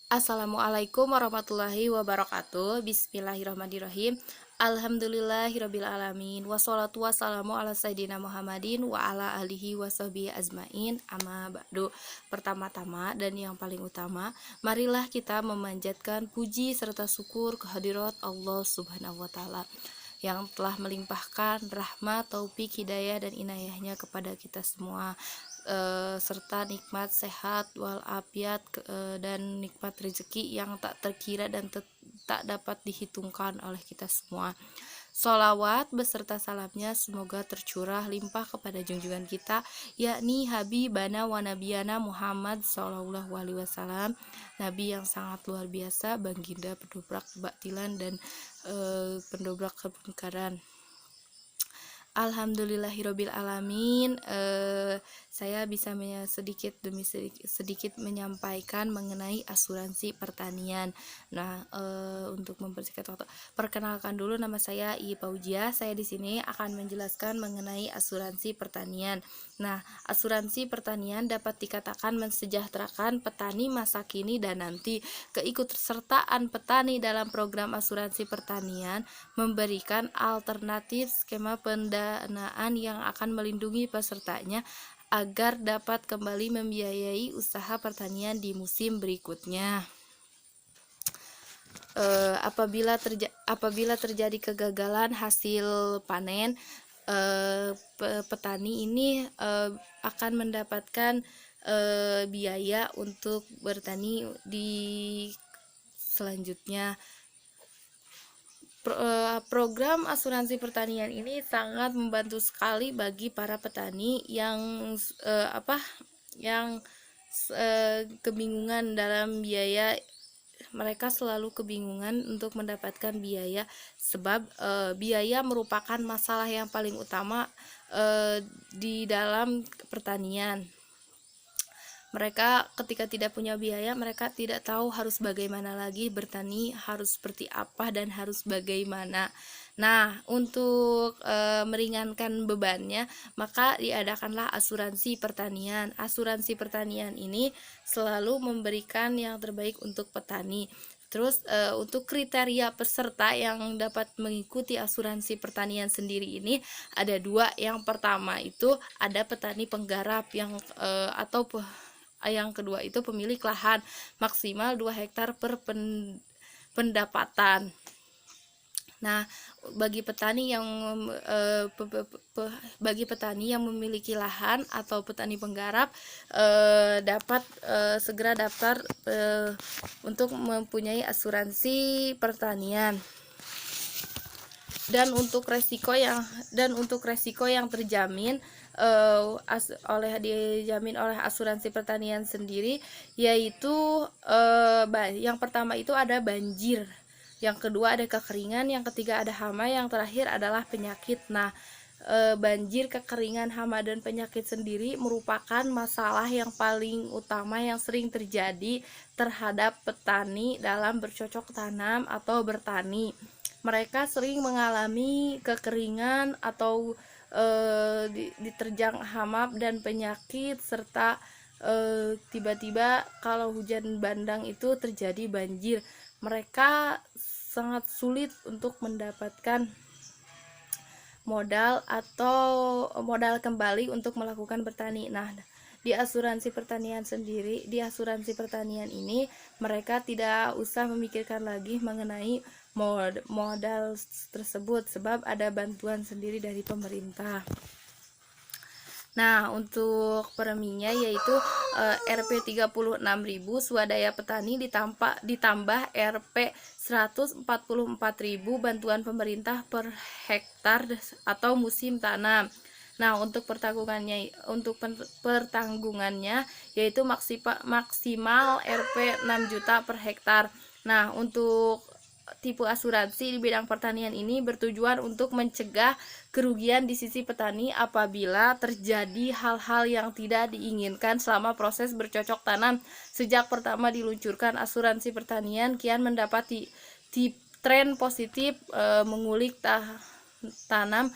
Assalamualaikum warahmatullahi wabarakatuh. Bismillahirrahmanirrahim. Alhamdulillahirabbil alamin. Wassalatu wassalamu ala sayyidina Muhammadin wa ala alihi washabihi ajmain. Amma ba'du. Pertama-tama dan yang paling utama, marilah kita memanjatkan puji serta syukur kehadirat Allah Subhanahu wa taala yang telah melimpahkan rahmat, taufik, hidayah dan inayahnya kepada kita semua, serta nikmat sehat walafiat, dan nikmat rezeki yang tak terkira dan tak dapat dihitungkan oleh kita semua. Sholawat beserta salamnya semoga tercurah limpah kepada junjungan kita, yakni Habibana wa Nabiyana Muhammad Sallallahu Alaihi Wasallam, Nabi yang sangat luar biasa, baginda pendobrak kebatilan dan pendobrak kemungkaran. Alhamdulillahirabbil alamin. Saya bisa sedikit demi sedikit menyampaikan mengenai asuransi pertanian. Nah, untuk mempersingkat waktu, perkenalkan dulu, nama saya I Paujia. Saya di sini akan menjelaskan mengenai asuransi pertanian. Nah, asuransi pertanian dapat dikatakan mensejahterakan petani masa kini dan nanti. Keikutsertaan petani dalam program asuransi pertanian memberikan alternatif skema pendanaan yang akan melindungi pesertanya agar dapat kembali membiayai usaha pertanian di musim berikutnya. Apabila terjadi kegagalan hasil panen, petani ini akan mendapatkan biaya untuk bertani di selanjutnya. Program asuransi pertanian ini sangat membantu sekali bagi para petani yang kebingungan dalam biaya. Mereka selalu kebingungan untuk mendapatkan biaya, sebab biaya merupakan masalah yang paling utama di dalam pertanian. Mereka ketika tidak punya biaya, mereka tidak tahu harus bagaimana lagi bertani, harus seperti apa dan harus bagaimana. Nah, untuk meringankan bebannya, maka diadakanlah asuransi pertanian. Asuransi pertanian ini selalu memberikan yang terbaik untuk petani. Terus untuk kriteria peserta yang dapat mengikuti asuransi pertanian sendiri ini ada dua. Yang pertama itu ada petani penggarap yang kedua itu pemilik lahan maksimal 2 hektar per pendapatan. Nah, bagi petani yang memiliki lahan atau petani penggarap dapat segera daftar untuk mempunyai asuransi pertanian. Dan untuk resiko yang terjamin dijamin oleh asuransi pertanian sendiri, yaitu yang pertama itu ada banjir, yang kedua ada kekeringan, yang ketiga ada hama, yang terakhir adalah penyakit. Nah, banjir, kekeringan, hama dan penyakit sendiri merupakan masalah yang paling utama yang sering terjadi terhadap petani dalam bercocok tanam atau bertani. Mereka sering mengalami kekeringan atau diterjang hama dan penyakit, serta tiba-tiba kalau hujan bandang itu terjadi banjir. Mereka sangat sulit untuk mendapatkan modal kembali untuk melakukan bertani. Nah, di asuransi pertanian ini mereka tidak usah memikirkan lagi mengenai modal tersebut, sebab ada bantuan sendiri dari pemerintah. Nah, untuk preminya yaitu Rp 36.000 swadaya petani ditambah Rp 144.000 bantuan pemerintah per hektar atau musim tanam. Nah, untuk pertanggungannya yaitu maksimal Rp 6 juta per hektar. Nah, untuk tipe asuransi di bidang pertanian ini bertujuan untuk mencegah kerugian di sisi petani apabila terjadi hal-hal yang tidak diinginkan selama proses bercocok tanam. Sejak pertama diluncurkan asuransi pertanian, kian mendapat tren positif mengulik tanam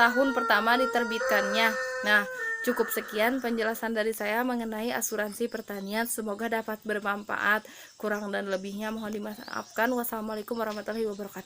tahun pertama diterbitkannya. Nah, Cukup sekian penjelasan dari saya mengenai asuransi pertanian. Semoga dapat bermanfaat. Kurang dan lebihnya mohon dimaafkan. Wassalamualaikum warahmatullahi wabarakatuh.